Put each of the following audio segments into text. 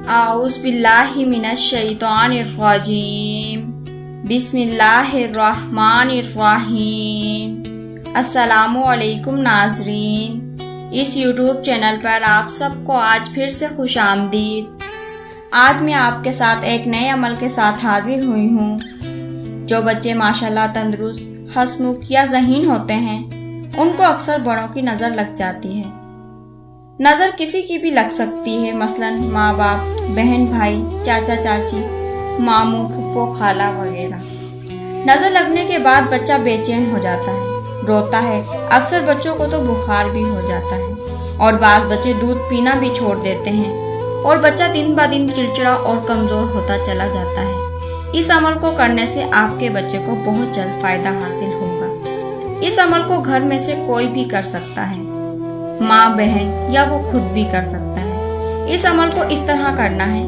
आऊज़ बिल्लाहि मिनश शैतानिर रजीम। बिस्मिल्लाहिर्रहमानिर्रहीम। अस्सलामु अलैकुम नाज़रीन, इस यूट्यूब चैनल पर आप सबको आज फिर से खुशामदीद। आज मैं आपके साथ एक नए अमल के साथ हाजिर हुई हूँ। जो बच्चे माशाल्लाह तंदुरुस्त, हंसमुख या ज़हीन होते हैं, उनको अक्सर बड़ों की नज़र लग जाती है। नज़र किसी की भी लग सकती है, मसलन माँ बाप, बहन भाई, चाचा चाची, मामू फूफो खाला वगैरह। नज़र लगने के बाद बच्चा बेचैन हो जाता है, रोता है। अक्सर बच्चों को तो बुखार भी हो जाता है और बाज़ बच्चे दूध पीना भी छोड़ देते हैं और बच्चा दिन ब दिन चिड़चिड़ा और कमज़ोर होता चला जाता है। इस अमल को करने से आपके बच्चे को बहुत जल्द फायदा हासिल होगा। इस अमल को घर में से कोई भी कर सकता है, माँ बहन या वो खुद भी कर सकता है। इस अमल को इस तरह करना है,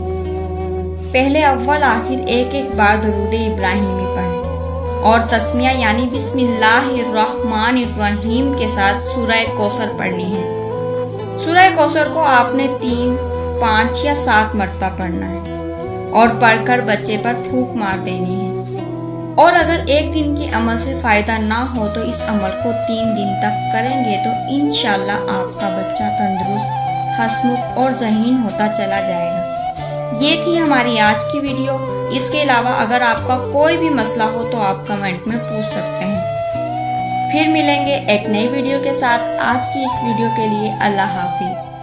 पहले अव्वल आखिर एक बार दरूद इब्राहिमी पढ़ें और तस्मिया यानी बिस्मिल्लाहिर्रहमानिर्रहीम के साथ सूरह कौसर पढ़नी है। सूरह कौसर को आपने 3, 5 या 7 मरतबा पढ़ना है और पढ़कर बच्चे पर फूंक मार देनी है। और अगर एक दिन के अमल से फायदा ना हो तो इस अमल को 3 दिन तक करेंगे तो इंशाल्लाह आपका बच्चा तंदुरुस्त, हंसमुख और ज़हीन होता चला जाएगा। ये थी हमारी आज की वीडियो। इसके अलावा अगर आपका कोई भी मसला हो तो आप कमेंट में पूछ सकते हैं। फिर मिलेंगे एक नई वीडियो के साथ। आज की इस वीडियो के लिए अल्लाह हाफिज।